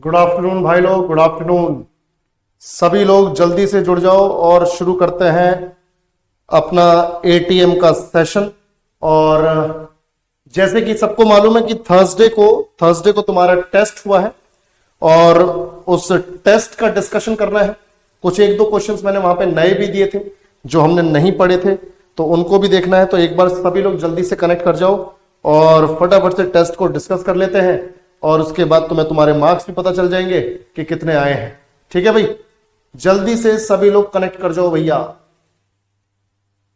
Good afternoon भाई लोग, good afternoon. सभी लोग जल्दी से जुड़ जाओ और शुरू करते हैं अपना एटीएम का सेशन। और जैसे कि सबको मालूम है कि थर्सडे को तुम्हारा टेस्ट हुआ है और उस टेस्ट का डिस्कशन करना है। कुछ एक दो क्वेश्चंस मैंने वहां पे नए भी दिए थे जो हमने नहीं पढ़े थे, तो उनको भी देखना है। तो एक बार सभी लोग जल्दी से कनेक्ट कर जाओ और फटाफट से टेस्ट को डिस्कस कर लेते हैं और उसके बाद तुम्हें तुम्हारे मार्क्स भी पता चल जाएंगे कि कितने आए हैं। ठीक है भाई, जल्दी से सभी लोग कनेक्ट कर जाओ भैया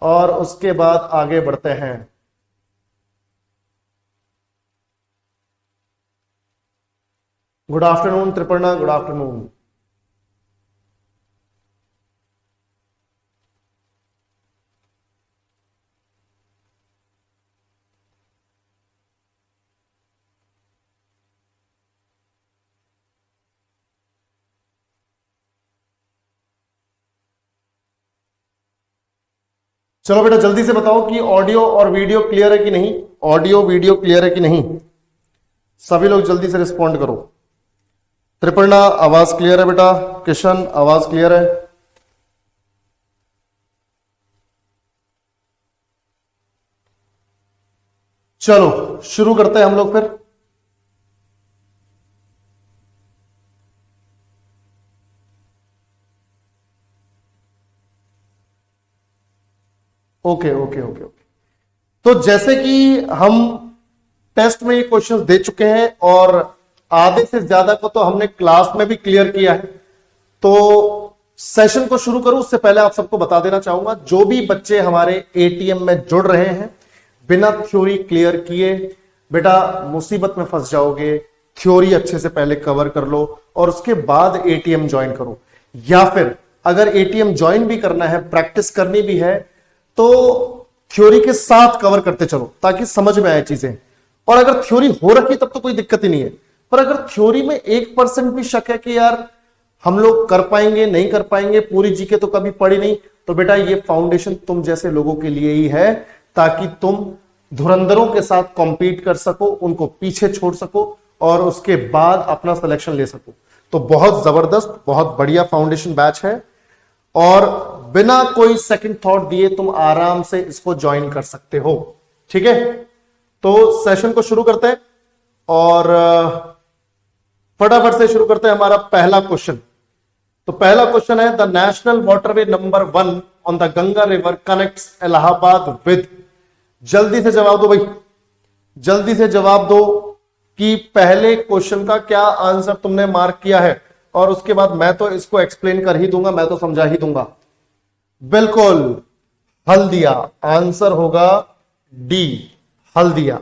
और उसके बाद आगे बढ़ते हैं। Good afternoon Triparna, good afternoon. चलो बेटा जल्दी से बताओ कि ऑडियो और वीडियो क्लियर है कि नहीं। ऑडियो वीडियो क्लियर है कि नहीं, सभी लोग जल्दी से रिस्पॉन्ड करो। त्रिपर्णा आवाज क्लियर है बेटा, किशन आवाज क्लियर है। चलो शुरू करते हैं हम लोग फिर। Okay okay okay okay. तो जैसे कि हम टेस्ट में ये क्वेश्चंस दे चुके हैं और आधे से ज्यादा को तो हमने क्लास में भी क्लियर किया है, तो सेशन को शुरू करूं उससे पहले आप सबको बता देना चाहूंगा, जो भी बच्चे हमारे एटीएम में जुड़ रहे हैं बिना थ्योरी क्लियर किए, बेटा मुसीबत में फंस जाओगे। थ्योरी अच्छे से पहले कवर कर लो और उसके बाद एटीएम ज्वाइन करो, या फिर अगर एटीएम ज्वाइन भी करना है, प्रैक्टिस करनी भी है, तो थ्योरी के साथ कवर करते चलो ताकि समझ में आए चीजें। और अगर थ्योरी हो रखी तब तो कोई दिक्कत ही नहीं है, पर अगर थ्योरी में 1% भी शक है कि यार हम लोग कर पाएंगे नहीं कर पाएंगे, पूरी जीके तो कभी पढ़ी नहीं, तो बेटा ये फाउंडेशन तुम जैसे लोगों के लिए ही है ताकि तुम धुरंधरों के साथ कॉम्पीट कर सको, उनको पीछे छोड़ सको और उसके बाद अपना सिलेक्शन ले सको। तो बहुत जबरदस्त, बहुत बढ़िया फाउंडेशन बैच है और बिना कोई सेकंड थॉट दिए तुम आराम से इसको ज्वाइन कर सकते हो। ठीक है, तो सेशन को शुरू करते हैं और फटाफट से शुरू करते हैं हमारा पहला क्वेश्चन। तो पहला क्वेश्चन है, the national waterway number 1 on the Ganga river connects Allahabad with. जल्दी से जवाब दो भाई, जल्दी से जवाब दो कि पहले क्वेश्चन का क्या आंसर तुमने मार्क किया है, और उसके बाद मैं तो इसको एक्सप्लेन कर ही दूंगा, मैं तो समझा ही दूंगा। बिल्कुल हल्दिया, आंसर होगा डी हल्दिया।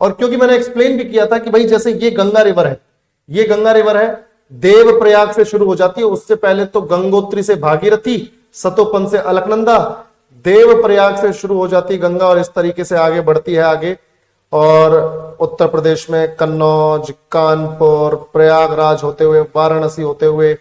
और क्योंकि मैंने एक्सप्लेन भी किया था कि भाई जैसे ये गंगा रिवर है, ये गंगा रिवर है, देव प्रयाग से शुरू हो जाती है, उससे पहले तो गंगोत्री से भागीरथी, सतोपन से अलकनंदा, देव प्रयाग से शुरू हो जाती है गंगा और इस तरीके से आगे बढ़ती है आगे, और उत्तर प्रदेश में कन्नौज, कानपुर, प्रयागराज होते हुए वाराणसी होते हुए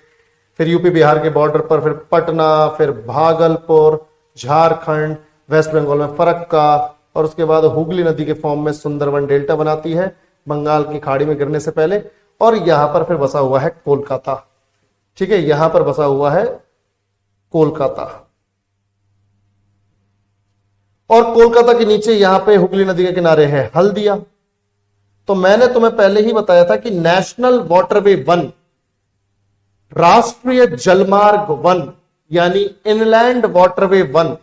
फिर यूपी बिहार के बॉर्डर पर फिर पटना, फिर भागलपुर, झारखंड, वेस्ट बंगाल में फरक्का, और उसके बाद हुगली नदी के फॉर्म में सुंदरवन डेल्टा बनाती है बंगाल की खाड़ी में गिरने से पहले, और यहां पर फिर बसा हुआ है कोलकाता। ठीक है, यहां पर बसा हुआ है कोलकाता, और कोलकाता के नीचे यहां पे हुगली नदी के किनारे है हल्दिया। तो मैंने तुम्हें पहले ही बताया था कि नेशनल वाटरवे 1, राष्ट्रीय जलमार्ग 1 यानी इनलैंड वाटरवे 1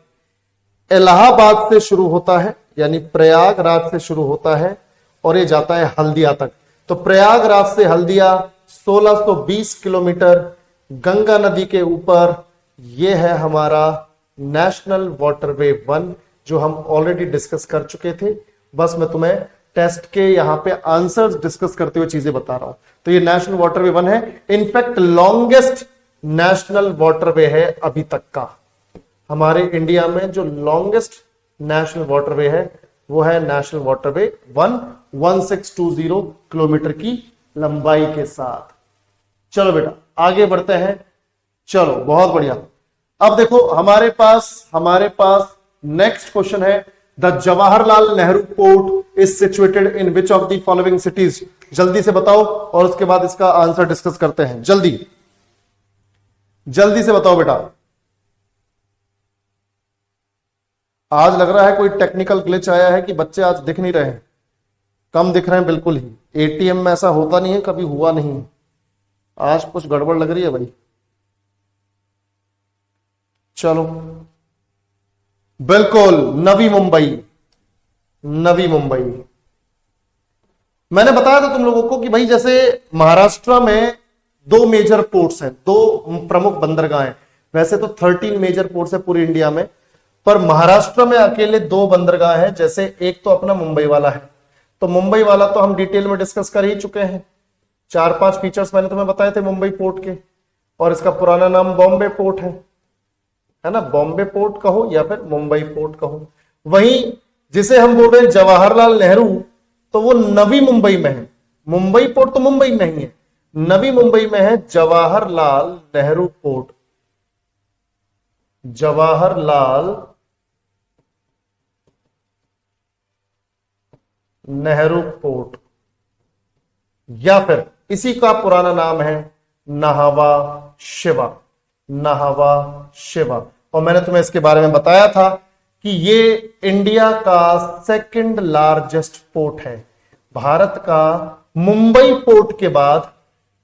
इलाहाबाद से शुरू होता है, यानी प्रयागराज से शुरू होता है और ये जाता है हल्दिया तक। तो प्रयागराज से हल्दिया 1620 किलोमीटर गंगा नदी के ऊपर, ये है हमारा नेशनल वाटरवे 1 जो हम ऑलरेडी डिस्कस कर चुके थे। बस मैं तुम्हें टेस्ट के यहां पे आंसर्स डिस्कस करते हुए चीजें बता रहा हूं। तो ये नेशनल वाटरवे 1 है, इनफैक्ट लॉन्गेस्ट नेशनल वाटरवे है अभी तक का। हमारे इंडिया में जो लॉन्गेस्ट नेशनल वाटरवे है वो है नेशनल वाटरवे 1, 1620 किलोमीटर की लंबाई के साथ। चलो बेटा आगे बढ़ते हैं। चलो बहुत बढ़िया। अब देखो हमारे पास नेक्स्ट क्वेश्चन है, the Jawaharlal Nehru port is situated in which of the following cities? जल्दी से बताओ और उसके बाद इसका आंसर डिस्कस करते हैं। जल्दी जल्दी से बताओ बेटा। आज लग रहा है कोई टेक्निकल ग्लिच आया है कि बच्चे आज दिख नहीं रहे हैं, कम दिख रहे हैं बिल्कुल ही। एटीएम में ऐसा होता नहीं है, कभी हुआ नहीं, आज कुछ गड़बड़ लग रही है भाई। चलो बिल्कुल, नवी मुंबई, नवी मुंबई। मैंने बताया था तुम लोगों को कि भाई जैसे महाराष्ट्र में 2 मेजर पोर्ट्स हैं, 2 प्रमुख बंदरगाह हैं। वैसे तो 13 मेजर पोर्ट्स है पूरी इंडिया में, पर महाराष्ट्र में अकेले 2 बंदरगाह हैं। जैसे एक तो अपना मुंबई वाला है, तो मुंबई वाला तो हम डिटेल में डिस्कस कर ही चुके हैं। 4-5 फीचर्स मैंने तुम्हें बताए थे मुंबई पोर्ट के, और इसका पुराना नाम बॉम्बे पोर्ट है ना। बॉम्बे पोर्ट कहो या फिर मुंबई पोर्ट कहो। वहीं जिसे हम बोल रहे हैं जवाहरलाल नेहरू, तो वो नवी मुंबई में है। मुंबई पोर्ट तो मुंबई में ही है, नवी मुंबई में है जवाहरलाल नेहरू पोर्ट। जवाहरलाल नेहरू पोर्ट, या फिर इसी का पुराना नाम है नाहवा शिवा, नाहवा शिवा। और मैंने तुम्हें इसके बारे में बताया था कि ये इंडिया का 2nd लार्जेस्ट पोर्ट है। भारत का मुंबई पोर्ट के बाद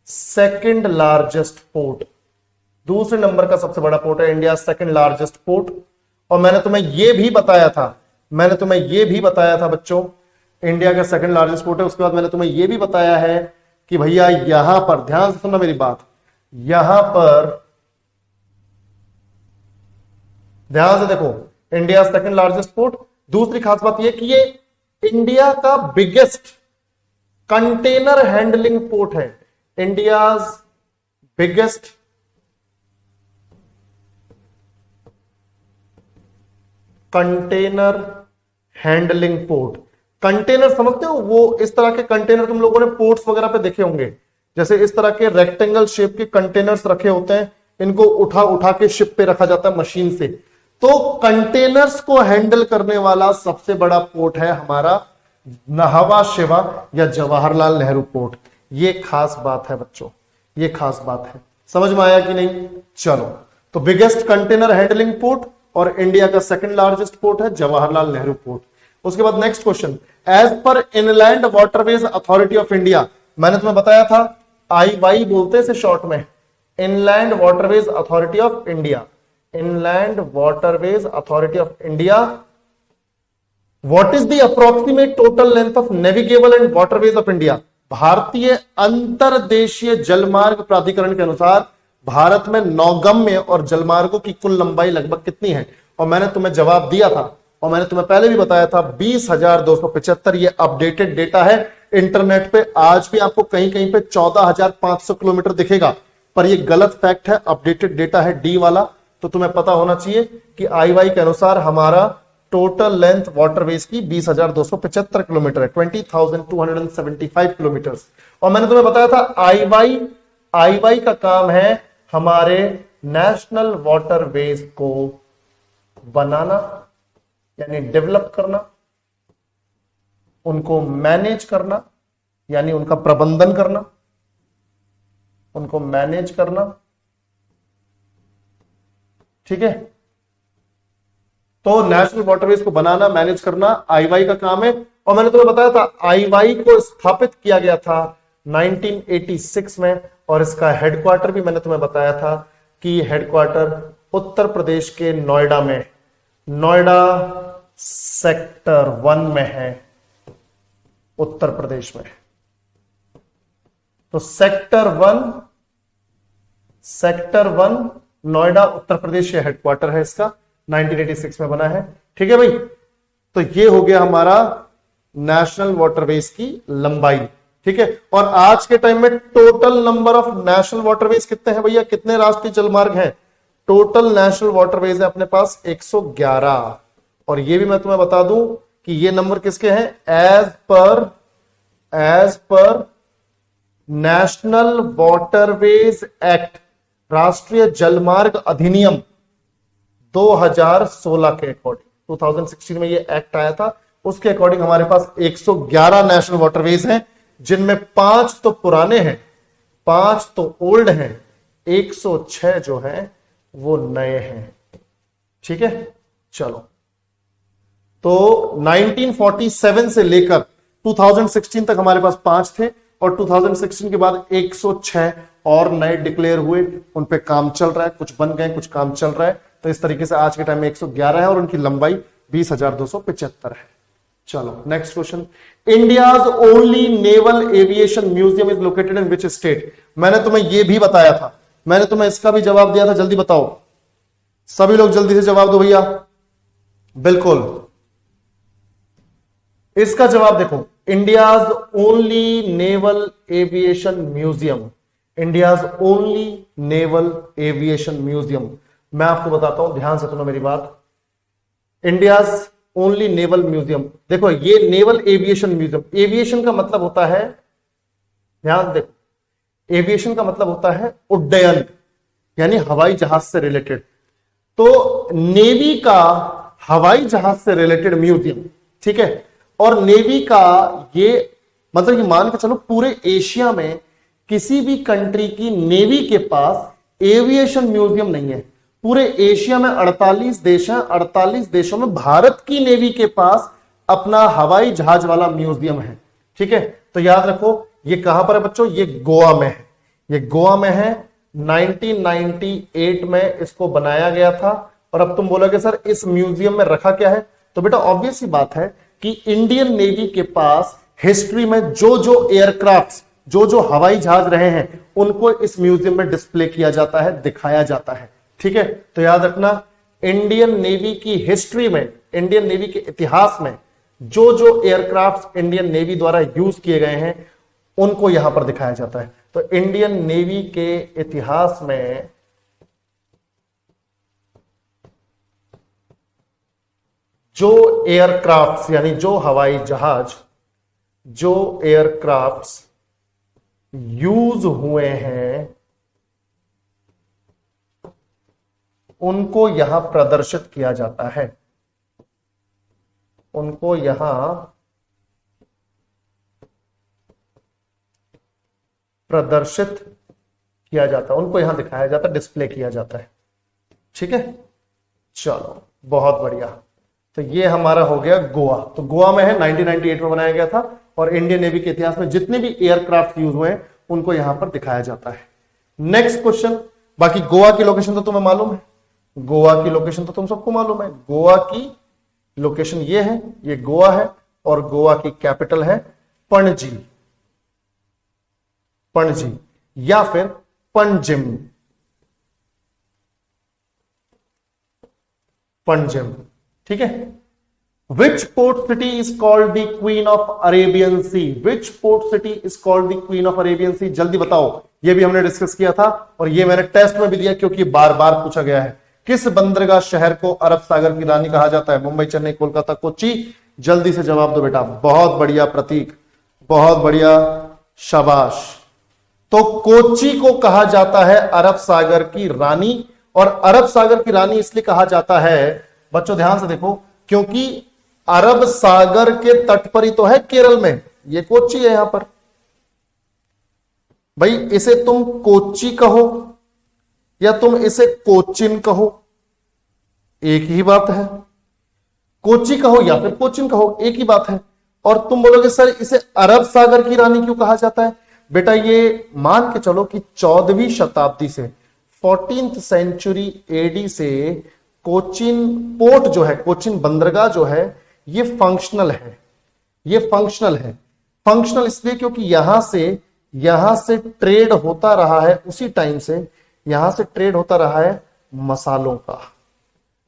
2nd लार्जेस्ट पोर्ट, दूसरे नंबर का सबसे बड़ा पोर्ट है इंडिया 2nd लार्जेस्ट पोर्ट। और मैंने तुम्हें यह भी बताया था बच्चों, इंडिया का 2nd लार्जेस्ट पोर्ट है। उसके बाद मैंने तुम्हें यह भी बताया है कि भैया यहां पर ध्यान से सुनना मेरी बात, यहां पर ध्यान से देखो, इंडिया 2nd लार्जेस्ट पोर्ट। दूसरी खास बात यह कि ये इंडिया का बिगेस्ट कंटेनर हैंडलिंग पोर्ट है। India biggest container handling port. Container समझते हो, वो इस तरह के कंटेनर तुम लोगों ने पोर्ट्स वगैरह पे देखे होंगे, जैसे इस तरह के रेक्टेंगल शेप के कंटेनर्स रखे होते हैं, इनको उठा उठा के शिप पे रखा जाता है मशीन से। तो कंटेनर्स को हैंडल करने वाला सबसे बड़ा पोर्ट है हमारा नाहवा शिवा या जवाहरलाल नेहरू पोर्ट। ये खास बात है बच्चों, ये खास बात है। समझ में आया कि नहीं? चलो, तो बिगेस्ट कंटेनर हैंडलिंग पोर्ट और इंडिया का 2nd लार्जेस्ट पोर्ट है जवाहरलाल नेहरू पोर्ट। उसके बाद next question, as per Inland Waterways Authority of India. मैंने तुम्हें बताया था IWAI बोलते हैं इसे शॉर्ट में, inland Waterways Authority of India. Inland Waterways Authority of India. What is the approximate total length of navigable and waterways of India? भारतीय अंतरदेशीय जलमार्ग प्राधिकरण के अनुसार भारत में नौगम्य और जलमार्गों की कुल लंबाई लगभग कितनी है? और मैंने तुम्हें जवाब दिया था, और मैंने तुम्हें पहले भी बताया था 20,275। ये अपडेटेड डेटा है इंटरनेट पे। आज भी आपको कहीं कहीं पे 14,500 किलोमीटर दिखेगा, पर ये गलत फैक्ट है, अपडेटेड डेटा है डी वाला। तो तुम्हें पता होना चाहिए कि IWAI के अनुसार हमारा टोटल लेंथ वाटरवेज की 20,275 किलोमीटर है, 20,275 किलोमीटर। और मैंने तुम्हें बताया था IWAI का काम है हमारे नेशनल वाटरवेज को बनाना, यानी डेवलप करना, उनको मैनेज करना, यानी उनका प्रबंधन करना, उनको मैनेज करना। ठीक है, तो नेशनल वाटरवेज को बनाना, मैनेज करना IWAI का काम है। और मैंने तुम्हें बताया था IWAI को स्थापित किया गया था 1986 में, और इसका हेडक्वार्टर भी मैंने तुम्हें बताया था कि हेडक्वार्टर उत्तर प्रदेश के नोएडा में, नोएडा सेक्टर 1 में है, उत्तर प्रदेश में। तो सेक्टर 1 नोएडा उत्तर प्रदेश हेडक्वार्टर है इसका, 1986 में बना है। ठीक है भाई, तो ये हो गया हमारा नेशनल वाटरवेज की लंबाई। ठीक है, और आज के टाइम में total number of national waterways कितने हैं भैया? कितने राष्ट्रीय जलमार्ग हैं? टोटल नेशनल वाटरवेज है अपने पास 111। और ये भी मैं तुम्हें बता दूं कि ये नंबर किसके हैं? As per national waterways act, राष्ट्रीय जलमार्ग अधिनियम 2016 के अकॉर्डिंग, 2016 में ये एक्ट आया था, उसके अकॉर्डिंग हमारे पास 111 नेशनल वाटरवेज हैं, जिनमें 5 तो पुराने हैं, 5 तो ओल्ड हैं, 106 जो हैं वो नए हैं। ठीक है, चलो। तो 1947 से लेकर 2016 तक हमारे पास 5 थे, और 2016 के बाद 106 और नए डिक्लेयर हुए, उन पे काम चल रहा है, कुछ बन गए, कुछ काम चल रहा है। तो इस तरीके से आज के टाइम में 111 है और उनकी लंबाई 20,275 है। चलो next question, India's only naval aviation museum is located in which state? मैंने तुम्हें यह भी बताया था, मैंने तुम्हें इसका भी जवाब दिया था, जल्दी बताओ, सभी लोग जल्दी से जवाब दो भैया। बिल्कुल, इसका जवाब देखो, India's only naval aviation museum, India's only naval aviation museum. मैं आपको बताता हूं, ध्यान से सुनो मेरी बात। इंडियाज ओनली नेवल म्यूजियम, देखो ये नेवल एविएशन म्यूजियम, एविएशन का मतलब होता है, ध्यान देखो, एविएशन का मतलब होता है उड्डयन, यानी हवाई जहाज से रिलेटेड। तो नेवी का हवाई जहाज से रिलेटेड म्यूजियम, ठीक है। और नेवी का ये मतलब कि मान के चलो पूरे एशिया में किसी भी कंट्री की नेवी के पास एविएशन म्यूजियम नहीं है। पूरे एशिया में 48 देश हैं, 48 देशों में भारत की नेवी के पास अपना हवाई जहाज वाला म्यूजियम है। ठीक है, तो याद रखो ये कहां पर है बच्चों, ये गोवा में है, ये गोवा में है। 1998 में इसको बनाया गया था। और अब तुम बोलोगे सर इस म्यूजियम में रखा क्या है, तो बेटा ऑब्वियस सी बात है कि इंडियन नेवी के पास हिस्ट्री में जो जो एयरक्राफ्ट, जो जो हवाई जहाज रहे हैं, उनको इस म्यूजियम में डिस्प्ले किया जाता है, दिखाया जाता है। ठीक है, तो याद रखना इंडियन नेवी की हिस्ट्री में, इंडियन नेवी के इतिहास में जो जो एयरक्राफ्ट इंडियन नेवी द्वारा यूज किए गए हैं उनको यहां पर दिखाया जाता है। तो इंडियन नेवी के इतिहास में जो एयरक्राफ्ट्स यानी जो हवाई जहाज, जो एयरक्राफ्ट्स यूज हुए हैं उनको यहां प्रदर्शित किया जाता है, उनको यहां प्रदर्शित किया जाता है, उनको यहां दिखाया जाता है, डिस्प्ले किया जाता है। ठीक है, चलो बहुत बढ़िया। तो ये हमारा हो गया गोवा। तो गोवा में है, 1998 में बनाया गया था, और इंडियन नेवी के इतिहास में जितने भी एयरक्राफ्ट यूज हुए हैं उनको यहां पर दिखाया जाता है। नेक्स्ट क्वेश्चन, बाकी गोवा की लोकेशन तो तुम्हें मालूम है, गोवा की लोकेशन तो तुम सबको मालूम है। गोवा की लोकेशन ये है, ये गोवा है, और गोवा की कैपिटल है पणजी, पणजी या फिर पणजिम, पणजिम। ठीक है, which port city is called the queen of Arabian sea? Which port city is called the queen of Arabian sea? जल्दी बताओ, ये भी हमने डिस्कस किया था और ये मैंने टेस्ट में भी दिया क्योंकि बार बार पूछा गया है। किस बंदरगाह शहर को अरब सागर की रानी कहा जाता है? मुंबई, चेन्नई, कोलकाता, कोच्चि? जल्दी से जवाब दो बेटा। बहुत बढ़िया प्रतीक, बहुत बढ़िया, शाबाश। तो कोच्चि को कहा जाता है अरब सागर की रानी, और अरब सागर की रानी इसलिए कहा जाता है, बच्चों ध्यान से देखो, क्योंकि अरब सागर के तट पर ही तो है केरल में, ये कोच्चि है यहां पर। भाई इसे तुम कोच्चि कहो या तुम इसे कोचिन कहो, एक ही बात है। कोच्चि कहो या फिर कोचिन कहो, एक ही बात है। और तुम बोलोगे सर इसे अरब सागर की रानी क्यों कहा जाता है? बेटा ये मान के चलो कि 14वीं शताब्दी से, 14th सेंचुरी एडी से कोचिन पोर्ट जो है, कोचिन बंदरगाह जो है, ये फंक्शनल है। ये फंक्शनल है, फंक्शनल इसलिए क्योंकि यहां से ट्रेड होता रहा है, उसी टाइम से यहां से ट्रेड होता रहा है मसालों का,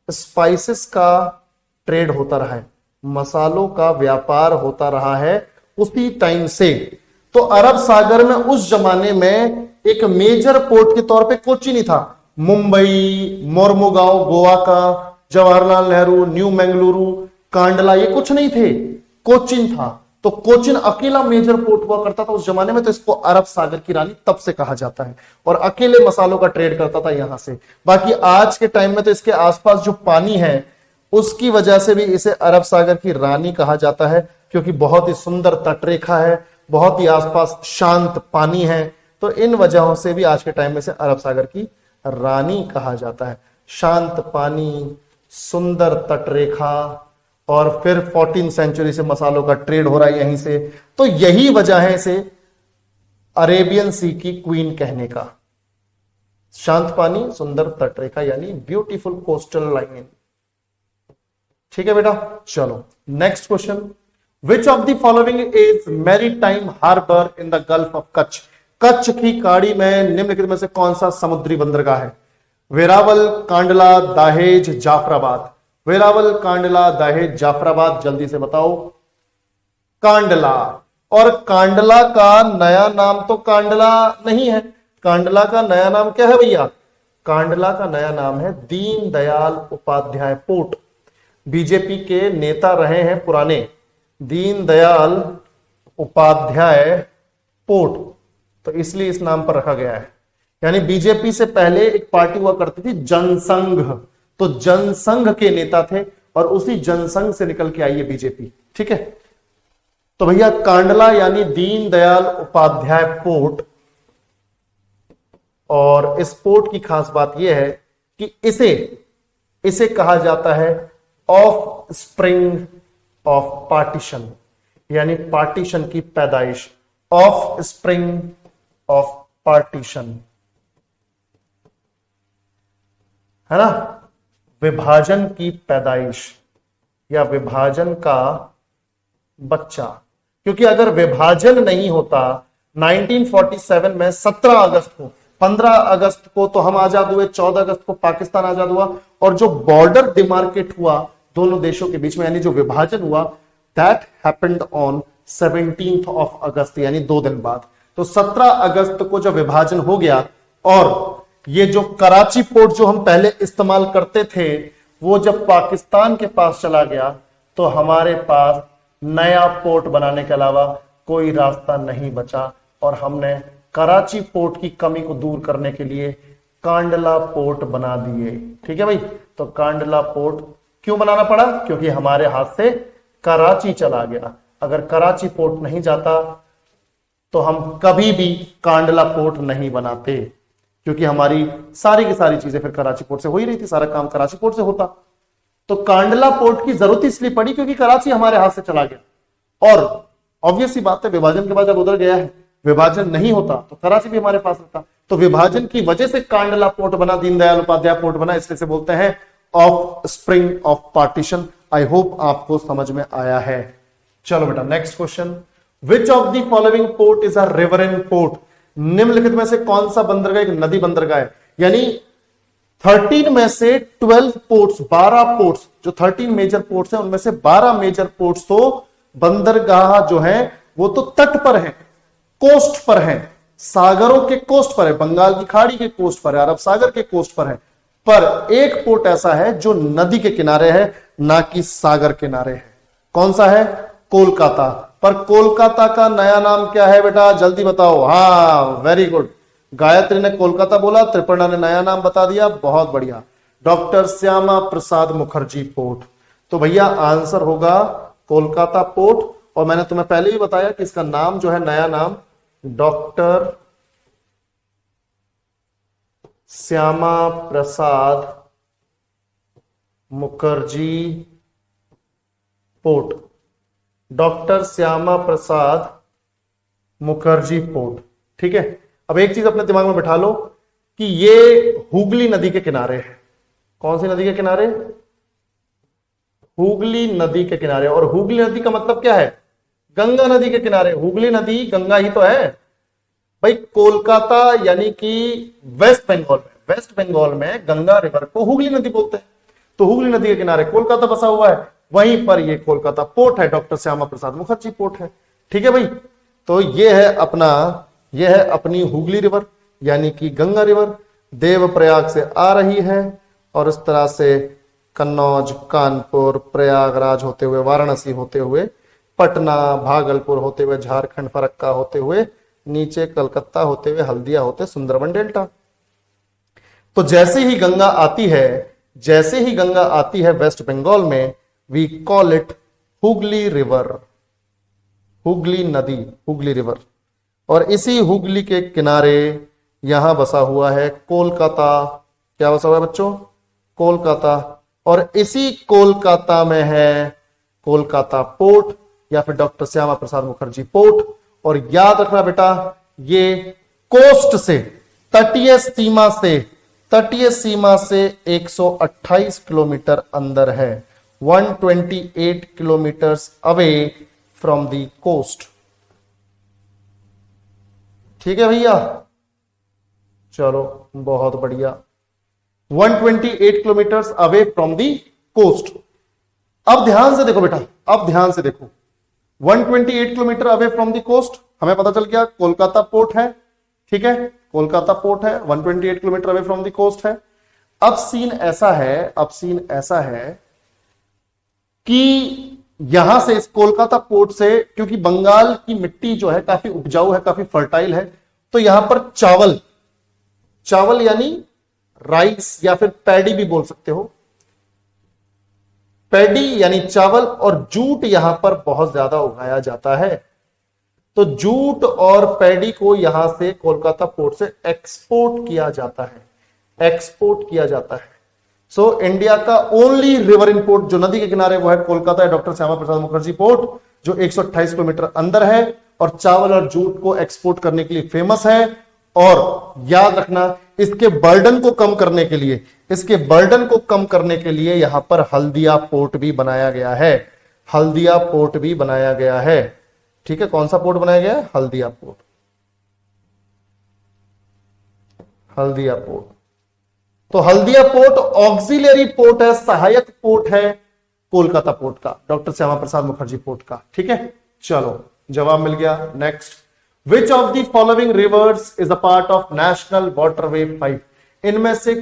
स्पाइसेस का ट्रेड होता रहा है, मसालों का व्यापार होता रहा है उसी टाइम से। तो अरब सागर में उस जमाने में एक मेजर पोर्ट के तौर पे कोच्चि था। मुंबई, मोरमुगांव गोवा का, जवाहरलाल नेहरू, न्यू मंगलुरु, कांडला, ये कुछ नहीं थे, कोचिन था। तो कोचिन अकेला मेजर पोर्ट हुआ करता था उस जमाने में, तो इसको अरब सागर की रानी तब से कहा जाता है, और अकेले मसालों का ट्रेड करता था यहां से। बाकी आज के टाइम में तो इसके आसपास जो पानी है उसकी वजह से भी इसे अरब सागर की रानी कहा जाता है, क्योंकि बहुत ही सुंदर तटरेखा है, बहुत ही आसपास शांत पानी है। तो इन वजहों से भी आज के टाइम में से अरब सागर की रानी कहा जाता है। शांत पानी, सुंदर तटरेखा, और फिर 14 सेंचुरी से मसालों का ट्रेड हो रहा है यहीं से। तो यही वजह है इसे अरेबियन सी की क्वीन कहने का। शांत पानी, सुंदर तटरेखा, यानी ब्यूटीफुल कोस्टल लाइन। ठीक है बेटा, चलो next question. Which of the following is maritime harbour in the gulf of Kutch? Kutch की खाड़ी में निम्नलिखित में से कौन सा समुद्री बंदरगाह है? वेरावल, कांडला, दाहेज, जाफराबाद। वेरावल, कांडला, दाहेज, जाफराबाद, जल्दी से बताओ। कांडला। और कांडला का नया नाम तो कांडला नहीं है। कांडला का नया नाम क्या है भैया? कांडला का नया नाम है दीनदयाल उपाध्याय पोर्ट। बीजेपी के नेता रहे हैं पुराने दीनदयाल उपाध्याय पोर्ट, तो इसलिए इस नाम पर रखा गया है। यानी बीजेपी से पहले एक पार्टी हुआ करती थी जनसंघ, तो जनसंघ के नेता थे और उसी जनसंघ से निकल के आई है बीजेपी। ठीक है, तो भैया कांडला यानी दीनदयाल उपाध्याय पोर्ट। और इस पोर्ट की खास बात यह है कि इसे कहा जाता है ऑफ स्प्रिंग ऑफ पार्टीशन, यानी पार्टीशन की पैदाइश। ऑफ स्प्रिंग ऑफ पार्टीशन, है ना, विभाजन की पैदाइश या विभाजन का बच्चा। क्योंकि अगर विभाजन नहीं होता 1947 में 17 अगस्त को, 15 अगस्त को तो हम आजाद हुए, 14 अगस्त को पाकिस्तान आजाद हुआ, और जो बॉर्डर डिमार्केट हुआ दोनों देशों के बीच में, यानी जो विभाजन हुआ, that happened on 17th of अगस्त, यानी 2 दिन बाद। तो 17 अगस्त को जब विभाजन हो गया, और ये जो कराची पोर्ट जो हम पहले इस्तेमाल करते थे वो जब पाकिस्तान के पास चला गया, तो हमारे पास नया पोर्ट बनाने के अलावा कोई रास्ता नहीं बचा, और हमने कराची पोर्ट की कमी को दूर करने के लिए कांडला पोर्ट बना दिए। ठीक है भाई, तो कांडला पोर्ट क्यों बनाना पड़ा? क्योंकि हमारे हाथ से कराची चला गया। अगर कराची पोर्ट नहीं जाता तो हम कभी भी कांडला पोर्ट नहीं बनाते, क्योंकि हमारी सारी की सारी चीजें फिर कराची पोर्ट से हो ही रही थी, सारा काम कराची पोर्ट से होता। तो कांडला पोर्ट की जरूरत इसलिए पड़ी क्योंकि कराची हमारे हाथ से चला गया। और ऑब्वियस सी बात है, विभाजन के बाद जब उधर गया है, विभाजन नहीं होता तो कराची भी हमारे पास रहता। तो विभाजन की वजह से कांडला पोर्ट बना, दीनदयाल उपाध्याय पोर्ट बना, इसलिए से बोलते हैं offspring of partition. I hope आपको समझ में आया है। चलो बेटा next question. Which of the following port is a riverine port? निम्नलिखित में से कौन सा बंदरगाह एक नदी बंदरगाह है? यानी 13 में से 12 पोर्ट्स, 12 पोर्ट्स, जो 13 मेजर पोर्ट्स हैं उनमें से 12 मेजर पोर्ट्स तो बंदरगाह जो है वो तो तट पर है, कोस्ट पर है, सागरों के कोस्ट पर है, बंगाल की खाड़ी के कोस्ट पर है, अरब सागर के कोस्ट पर है। पर एक पोर्ट ऐसा है जो नदी के किनारे है, ना कि सागर किनारे है। कौन सा है? कोलकाता। पर कोलकाता का नया नाम क्या है बेटा? जल्दी बताओ। हाँ, वेरी गुड, गायत्री ने कोलकाता बोला, त्रिपर्णा ने नया नाम बता दिया, बहुत बढ़िया। Doctor Shyama Prasad Mukherjee port. तो भैया आंसर होगा कोलकाता पोर्ट। और मैंने तुम्हें पहले ही बताया कि इसका नाम जो है, नया नाम doctor Shyama Prasad Mukherjee port. Doctor Shyama Prasad Mukherjee port. ठीक है, अब एक चीज अपने दिमाग में बिठा लो कि ये हुगली नदी के किनारे है। कौन सी नदी के किनारे? हुगली नदी के किनारे। और हुगली नदी का मतलब क्या है? गंगा नदी के किनारे। हुगली नदी गंगा ही तो है भाई। कोलकाता यानी कि वेस्ट बंगाल में गंगा रिवर को हुगली नदी बोलते हैं। तो हुगली नदी के किनारे कोलकाता बसा हुआ है, वहीं पर ये कोलकाता पोर्ट है, डॉक्टर श्यामा प्रसाद मुखर्जी पोर्ट है। ठीक है भाई, तो ये है अपनी हुगली रिवर यानी कि गंगा रिवर, देवप्रयाग से आ रही है और इस तरह से कन्नौज, कानपुर, प्रयागराज होते हुए, वाराणसी होते हुए, पटना, भागलपुर होते हुए, झारखंड, फरक्का होते हुए, नीचे कलकत्ता होते हुए, हल्दिया होते सुंदरबन डेल्टा। तो जैसे ही गंगा आती है, जैसे ही गंगा आती है वेस्ट बंगाल में, we call it Hooghly river, Hooghly नदी, हुगली रिवर। और इसी हुगली के किनारे यहां बसा हुआ है कोलकाता। क्या बसा हुआ है बच्चों? कोलकाता। और इसी कोलकाता में है कोलकाता पोर्ट या फिर डॉक्टर श्यामा प्रसाद मुखर्जी पोर्ट। और याद रखना बेटा, ये कोस्ट से, तटीय सीमा से 128 किलोमीटर अंदर है, 128 kilometres away from the coast. ठीक है भैया, चलो बहुत बढ़िया, 128 kilometres away from the coast. अब ध्यान से देखो बेटा, अब ध्यान से देखो, 128 kilometre away from the coast, हमें पता चल गया कोलकाता पोर्ट है। ठीक है, कोलकाता पोर्ट है, 128 kilometre away from the coast है। अब सीन ऐसा है कि यहां से, इस कोलकाता पोर्ट से, क्योंकि बंगाल की मिट्टी जो है काफी उपजाऊ है, काफी फर्टाइल है, तो यहां पर चावल यानी राइस या फिर पैडी भी बोल सकते हो, पैडी यानी चावल, और जूट यहां पर बहुत ज्यादा उगाया जाता है। तो जूट और पैडी को यहां से कोलकाता पोर्ट से एक्सपोर्ट किया जाता है। सो इंडिया का ओनली रिवर इन पोर्ट जो नदी के किनारे, वो है कोलकाता है डॉक्टर श्यामा प्रसाद मुखर्जी पोर्ट, जो 128 किलोमीटर अंदर है और चावल और जूट को एक्सपोर्ट करने के लिए फेमस है। और याद रखना, इसके बर्डन को कम करने के लिए यहां पर हल्दिया पोर्ट भी बनाया गया है। ठीक है, कौन सा पोर्ट बनाया गया है? हल्दिया पोर्ट। तो हल्दिया पोर्ट ऑक्सिलरी पोर्ट है, सहायक पोर्ट है कोलकाता पोर्ट का, डॉक्टर श्यामा प्रसाद मुखर्जी पोर्ट का। ठीक है, चलो जवाब मिल गया। Next, which of the following rivers is a part of national waterway 5? इनमें से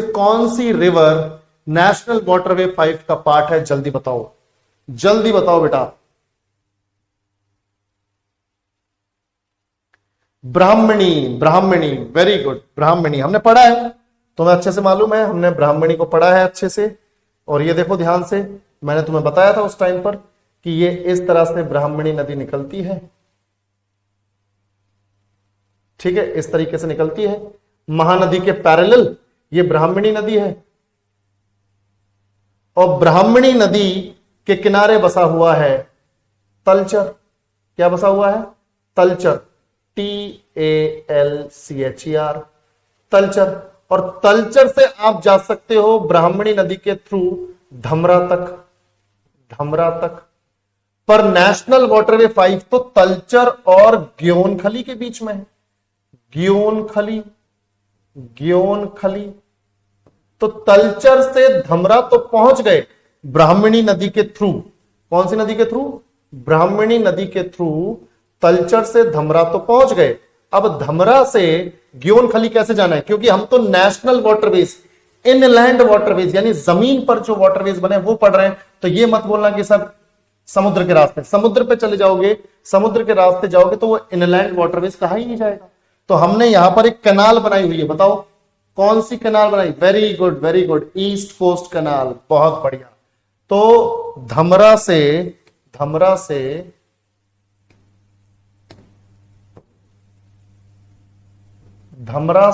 कौन सी रिवर नेशनल वाटरवे 5 का पार्ट है? जल्दी बताओ बेटा। ब्राह्मणी, वेरी गुड। ब्राह्मणी हमने पढ़ा है, तुम्हें अच्छे से मालूम है, हमने ब्राह्मणी को पढ़ा है अच्छे से। और ये देखो ध्यान से, मैंने तुम्हें बताया था उस टाइम पर कि ये इस तरह से ब्राह्मणी नदी निकलती है। ठीक है, इस तरीके से निकलती है, महानदी के पैरेलल ये ब्राह्मणी नदी है। और ब्राह्मणी नदी के किनारे बसा हुआ है तलचर। क्या बसा हुआ है? तलचर, TALCHER, तलचर। और तलचर से आप जा सकते हो ब्राह्मणी नदी के थ्रू धमरा तक। पर नेशनल वाटरवे 5 तो तलचर और ग्योनखली के बीच में है। ग्योनखली। तो तलचर से धमरा तो पहुंच गए ब्राह्मणी नदी के थ्रू। कौन सी नदी के थ्रू? ब्राह्मणी नदी के थ्रू तलचर से धमरा तो पहुंच गए। अब धमरा से ग्योनखली कैसे जाना है? क्योंकि हम तो नेशनल वाटरवेज, इनलैंड वाटरवेज यानी जमीन पर जो वाटरवेज बने वो पढ़ रहे हैं। तो ये मत बोलना कि सब समुद्र के रास्ते, समुद्र पे चले जाओगे, समुद्र के रास्ते जाओगे तो वो इनलैंड वाटरवेज कहा ही नहीं जाएगा। तो हमने यहां पर एक कैनाल बनाई हुई है, बताओ कौन सी कैनाल बनाई? Very good, east coast canal, बहुत बढ़िया। तो धमरा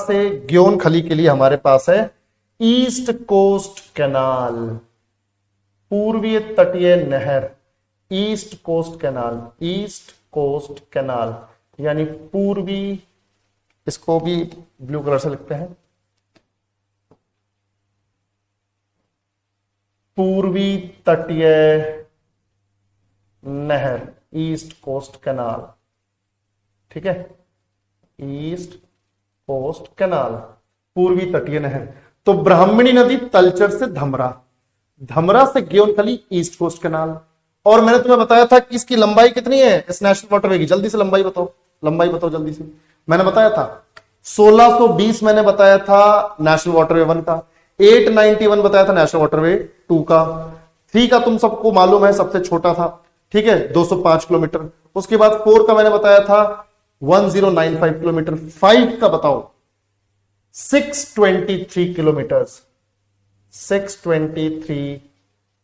से ग्योनखली के लिए हमारे पास है ईस्ट कोस्ट कैनाल, पूर्वीय तटीय नहर, ईस्ट कोस्ट कैनाल यानी पूर्वी, इसको भी ब्लू कलर से लिखते हैं, पूर्वी तटीय नहर, ईस्ट कोस्ट कैनाल। ठीक है, ईस्ट कोस्ट कैनाल, पूर्वी तटीय नहर। तो ब्राह्मणी नदी तलचर से धमरा से ग्योनखली, ईस्ट कोस्ट कैनाल। और मैंने तुम्हें बताया था कि इसकी लंबाई कितनी है इस नेशनल वाटरवे की? जल्दी से लंबाई बताओ जल्दी से। मैंने बताया था 1620 मैंने बताया था नेशनल वाटरवे 1 का, 891 बताया था नेशनल वाटरवे 2 का, 3 का तुम सबको मालूम है सबसे छोटा था। ठीक है, 205 किलोमीटर। उसके बाद 4 का मैंने बताया था 1095 किलोमीटर। 5 का बताओ 623 किलोमीटर। 623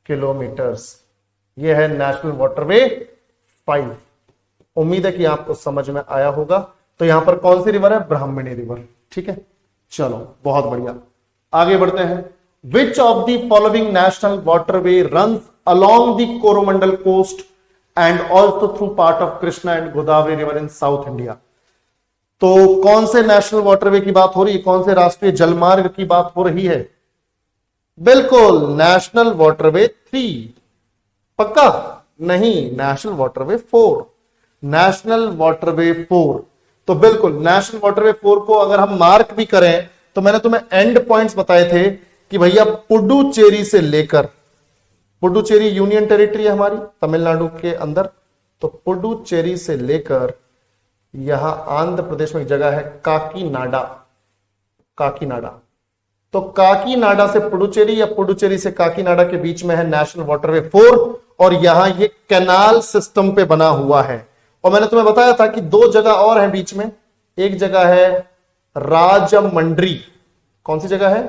किलोमीटर्स। ये है नेशनल वाटरवे 5। उम्मीद है कि आपको समझ में आया होगा। तो यहां पर कौन सी रिवर है? ब्राह्मणी रिवर। ठीक है, चलो बहुत बढ़िया, आगे बढ़ते हैं। Which of the following national waterway runs along the Coromandel coast and also through part of Krishna and Godavari river in South India? तो कौन से नेशनल वाटरवे की बात हो रही है? कौन से राष्ट्रीय जलमार्ग की बात हो रही है? बिल्कुल, नेशनल वाटरवे 3। पक्का? नहीं, नेशनल वाटरवे 4। National waterway 4। तो बिल्कुल नेशनल वाटरवे 4 को अगर हम मार्क भी करें तो मैंने तुम्हें एंड पॉइंट्स बताए थे कि भैया पुडुचेरी से लेकर, पुडुचेरी यूनियन टेरिटरी है हमारी तमिलनाडु के अंदर, तो पुडुचेरी से लेकर यहां आंध्र प्रदेश में एक जगह है काकीनाडा। काकीनाडा, तो काकीनाडा से पुडुचेरी या पुडुचेरी से काकीनाडा के बीच में है नेशनल वाटरवे 4, और यहां ये कैनाल सिस्टम पे बना हुआ है। और मैंने तुम्हें बताया था कि 2 जगह और है बीच में। एक जगह है राजमंड्री। कौन सी जगह है?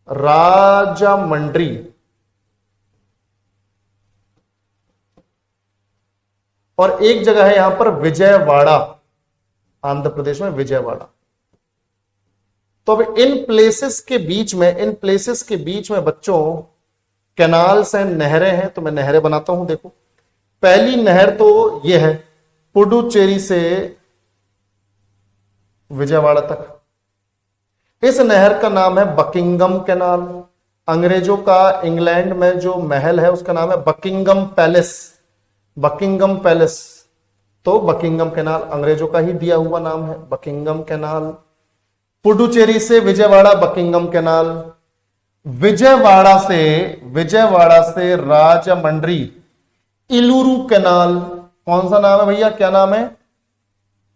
राजमंड्री। और एक जगह है यहां पर विजयवाड़ा, आंध्र प्रदेश में विजयवाड़ा। तो अब इन प्लेसेस के बीच में बच्चों कैनाल्स हैं, नहरें हैं। तो मैं नहरें बनाता हूं। देखो, पहली नहर तो यह है पुडुचेरी से विजयवाड़ा तक। इस नहर का नाम है बकिंगम कैनाल। अंग्रेजों का इंग्लैंड में जो महल है उसका नाम है बकिंगम पैलेस। बकिंगम पैलेस, तो बकिंगम कैनाल अंग्रेजों का ही दिया हुआ नाम है, बकिंगम कैनाल। पुडुचेरी से विजयवाड़ा, बकिंगम कैनाल। विजयवाड़ा से राजमंड्री, इलूरू कैनाल। कौन सा नाम है भैया? क्या नाम है?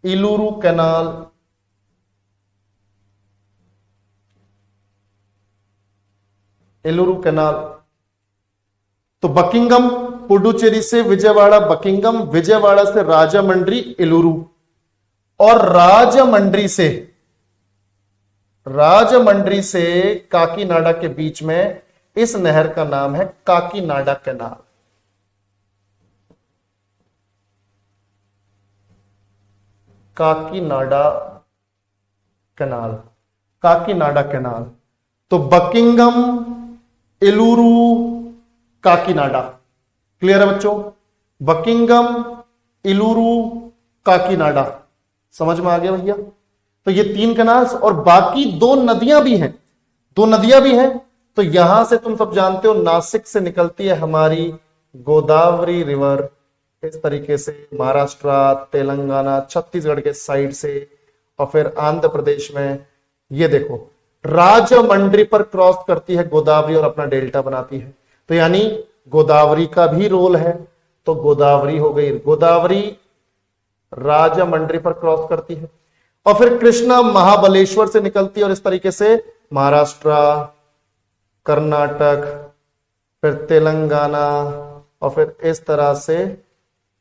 इलूरू कैनाल। इलूरू कैनाल। तो बकिंगम, पुडुचेरी से विजयवाड़ा बकिंगम, विजयवाड़ा से राजमंड्री इलूरू, और राजमंड्री से काकीनाडा के बीच में इस नहर का नाम है Kakinada canal. Kakinada canal, Kakinada canal. तो बकिंगम, इलूरू, काकीनाडा। क्लियर है बच्चों? बकिंगम, इलूरू, काकीनाडा। समझ में आ गया भैया? तो ये 3 कैनाल्स, और बाकी 2 नदियां भी हैं। 2 नदियां भी हैं। तो यहां से तुम सब जानते हो नासिक से निकलती है हमारी गोदावरी रिवर, इस तरीके से महाराष्ट्र, तेलंगाना, छत्तीसगढ़ के साइड से, और फिर आंध्र प्रदेश में ये देखो राजमंड्री पर क्रॉस करती है गोदावरी और अपना डेल्टा बनाती है। तो यानी गोदावरी का भी रोल है। तो गोदावरी हो गई, गोदावरी राजमंड्री पर क्रॉस करती है, और फिर कृष्णा महाबलेश्वर से निकलती है और इस तरीके से महाराष्ट्र, कर्नाटक, फिर तेलंगाना, और फिर इस तरह से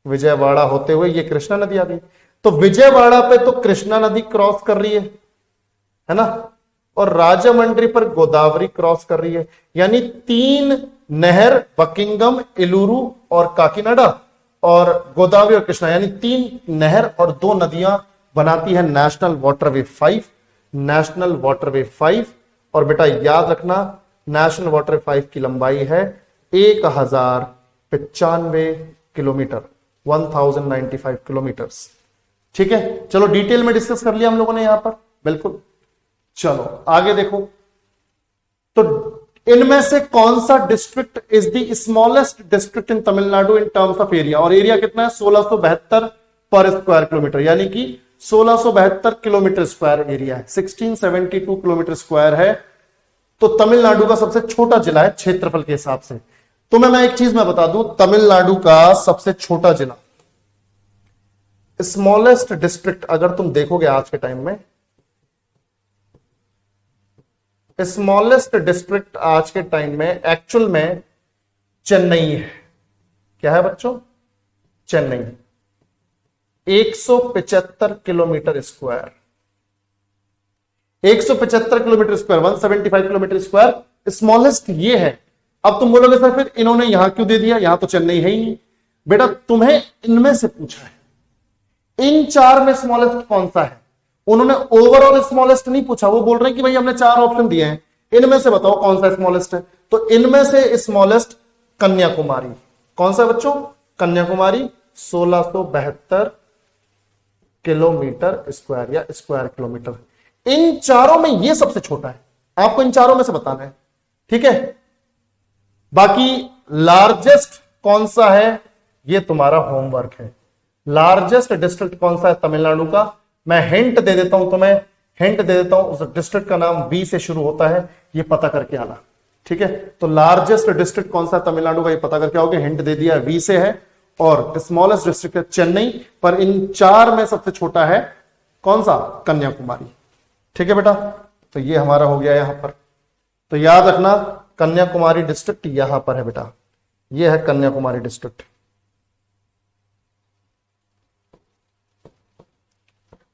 विजयवाड़ा होते हुए ये कृष्णा नदी आ गई। तो विजयवाड़ा पे तो कृष्णा नदी क्रॉस कर रही है ना, और राजमंड्री पर गोदावरी क्रॉस कर रही है। यानी 3 नहर, बकिंगम, इलूरू और काकीनाडा, और गोदावरी और कृष्णा, यानी 3 नहर और 2 नदियां बनाती है नेशनल वाटरवे 5। नेशनल वाटरवे 5, और बेटा याद रखना नेशनल वाटरवे 5 की लंबाई है 1095 किलोमीटर, 1095 किलोमीटर्स। ठीक है, चलो डिटेल में डिस्कस कर लिया हम लोगों ने यहां पर। बिल्कुल, चलो आगे देखो। तो इनमें से कौन सा district is the smallest district in Tamil Nadu in terms of area? और एरिया कितना है? 1672 पर स्क्वायर किलोमीटर, यानी कि 1672 किलोमीटर स्क्वायर एरिया है, 1672 किलोमीटर स्क्वायर है। तो तमिलनाडु का सबसे छोटा जिला है क्षेत्रफल के हिसाब से। तो मैं एक चीज मैं बता दूं, तमिलनाडु का सबसे छोटा जिला, स्मॉलेस्ट डिस्ट्रिक्ट, अगर तुम देखोगे आज के टाइम में, स्मॉलेस्ट डिस्ट्रिक्ट आज के टाइम में एक्चुअल में चेन्नई है। क्या है बच्चों? Chennai. 175 kilometre square, 175 kilometre square, 175 kilometre square smallest ये है। अब तुम बोलोगे सर फिर इन्होंने यहां क्यों दे दिया, यहां तो चेन्नई है ही नहीं। बेटा तुम्हें इनमें से पूछा है, इन चार में स्मॉलेस्ट कौन सा है। उन्होंने ओवरऑल स्मॉलेस्ट नहीं पूछा, वो बोल रहे हैं कि भाई हमने चार ऑप्शन दिए हैं, इनमें से बताओ कौन सा स्मॉलेस्ट है। तो इनमें से स्मॉलेस्ट कन्याकुमारी। कौन सा बच्चों? कन्याकुमारी 1672 किलोमीटर स्क्वायर या स्क्वायर किलोमीटर। इन चारों में ये सबसे छोटा है, आपको इन चारों में से बताना है, ठीक है। बाकी लार्जेस्ट कौन सा है ये तुम्हारा होमवर्क है। लार्जेस्ट डिस्ट्रिक्ट कौन सा है तमिलनाडु का, मैं हिंट दे देता हूं तुम्हें, हिंट दे देता हूं, उस डिस्ट्रिक्ट का नाम बी से शुरू होता है, ये पता करके आना, ठीक है। तो लार्जेस्ट डिस्ट्रिक्ट कौन सा है तमिलनाडु का ये पता करके आओगे, हिंट दे दिया वी से है, और स्मॉलेस्ट डिस्ट्रिक्ट है चेन्नई, पर इन चार में सबसे छोटा है कौन सा? कन्याकुमारी, ठीक है बेटा। तो ये हमारा हो गया यहां पर। तो याद रखना कन्याकुमारी डिस्ट्रिक्ट यहां पर है बेटा, ये है कन्याकुमारी डिस्ट्रिक्ट।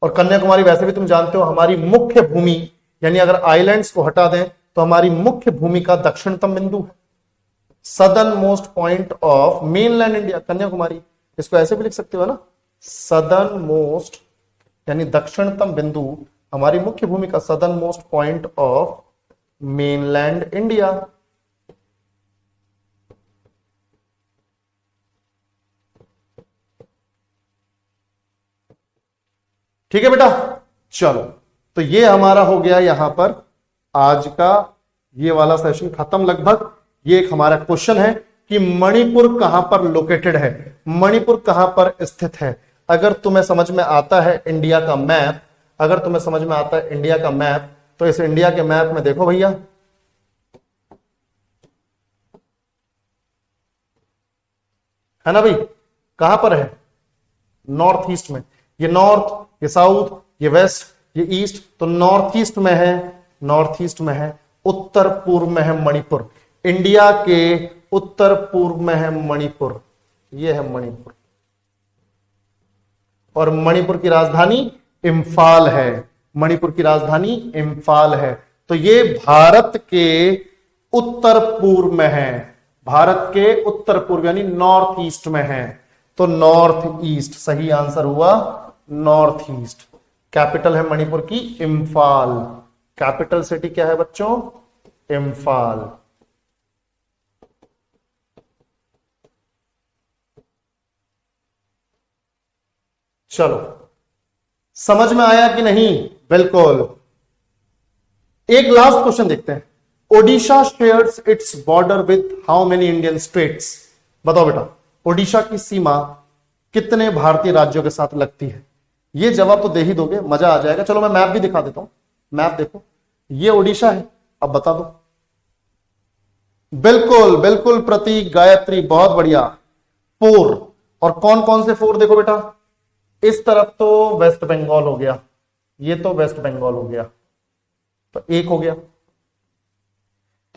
और कन्याकुमारी वैसे भी तुम जानते हो हमारी मुख्य भूमि, यानी अगर आइलैंड्स को हटा दें तो हमारी मुख्य भूमि का दक्षिणतम बिंदु है, southern most point of mainland India Kanyakumari. इसको ऐसे भी लिख सकते हो ना, सदर्न मोस्ट यानी दक्षिणतम बिंदु हमारी मुख्य भूमि का southern most point of mainland India. ठीक है बेटा, चलो तो ये हमारा हो गया यहां पर आज का ये वाला सेशन खत्म लगभग। ये एक हमारा क्वेश्चन है कि मणिपुर कहां पर लोकेटेड है, मणिपुर कहां पर स्थित है। अगर तुम्हें समझ में आता है इंडिया का मैप, अगर तुम्हें समझ में आता है इंडिया का मैप, तो इस इंडिया के मैप में देखो भैया, है ना भाई, कहां पर है? नॉर्थ ईस्ट में। ये नॉर्थ, ये साउथ, ये वेस्ट, ये ईस्ट, तो नॉर्थ ईस्ट में है, नॉर्थ ईस्ट में है। उत्तर पूर्व में है मणिपुर, इंडिया के उत्तर पूर्व में है मणिपुर, ये है मणिपुर। और मणिपुर की राजधानी इंफाल है, मणिपुर की राजधानी इंफाल है। तो ये भारत के उत्तर पूर्व में है, भारत के उत्तर पूर्व यानी नॉर्थ ईस्ट में है। तो नॉर्थ ईस्ट सही आंसर हुआ, नॉर्थ ईस्ट। कैपिटल है मणिपुर की इंफाल, कैपिटल सिटी क्या है बच्चों? इंफाल। चलो समझ में आया कि नहीं? बिल्कुल। एक लास्ट क्वेश्चन देखते हैं। Odisha shares its border with how many Indian states? बताओ बेटा, ओडिशा की सीमा कितने भारतीय राज्यों के साथ लगती है? ये जवाब तो दे ही दोगे, मजा आ जाएगा। चलो मैं मैप भी दिखा देता हूं, मैप देखो, ये ओडिशा है, अब बता दो। बिल्कुल बिल्कुल प्रतीक, गायत्री, बहुत बढ़िया। 4, और कौन कौन से 4 देखो बेटा, इस तरफ तो वेस्ट बंगाल हो गया, ये तो वेस्ट बंगाल हो गया, तो 1 हो गया।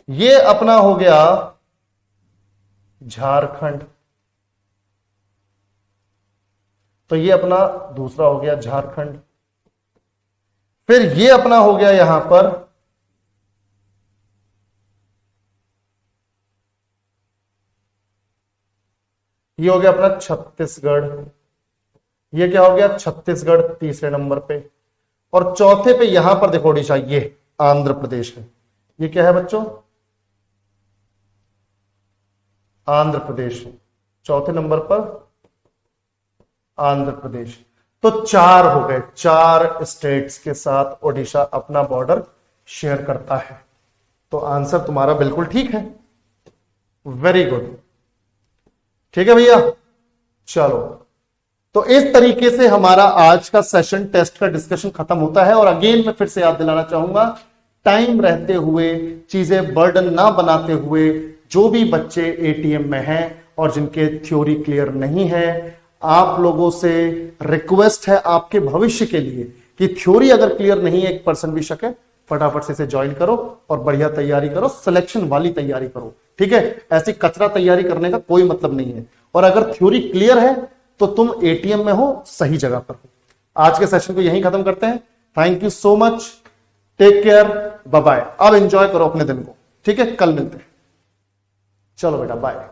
ये अपना हो गया झारखंड, तो ये अपना दूसरा हो गया झारखंड। फिर ये अपना हो गया यहां पर ये हो गया अपना छत्तीसगढ़, ये क्या हो गया? छत्तीसगढ़ तीसरे नंबर पे। और चौथे पे यहां पर देखो ओडिशा, ये आंध्र प्रदेश है। ये क्या है बच्चों? आंध्र प्रदेश, चौथे नंबर पर आंध्र प्रदेश। तो 4 हो गए, 4 स्टेट्स के साथ ओडिशा अपना बॉर्डर शेयर करता है। तो आंसर तुम्हारा बिल्कुल ठीक है, वेरी गुड। ठीक है भैया, चलो तो इस तरीके से हमारा आज का सेशन टेस्ट का डिस्कशन खत्म होता है। और अगेन मैं फिर से याद दिलाना चाहूंगा, टाइम रहते हुए, चीजें बर्डन ना बनाते हुए, जो भी बच्चे एटीएम में हैं और जिनके थ्योरी क्लियर नहीं है, आप लोगों से रिक्वेस्ट है आपके भविष्य के लिए कि थ्योरी अगर क्लियर नहीं है, 1% भी शक है, फटाफट से इसे ज्वाइन करो और बढ़िया तैयारी करो, सिलेक्शन वाली तैयारी करो। ठीक है, ऐसी कचरा तैयारी करने का कोई मतलब नहीं है। और अगर थ्योरी क्लियर है तो तुम एटीएम में हो, सही जगह पर हो। आज के सेशन को यहीं खत्म करते हैं। Thank you so much, take care, bye bye. अब एंजॉय करो अपने दिन को। ठीक है, कल मिलते हैं। चलो बेटा बाय।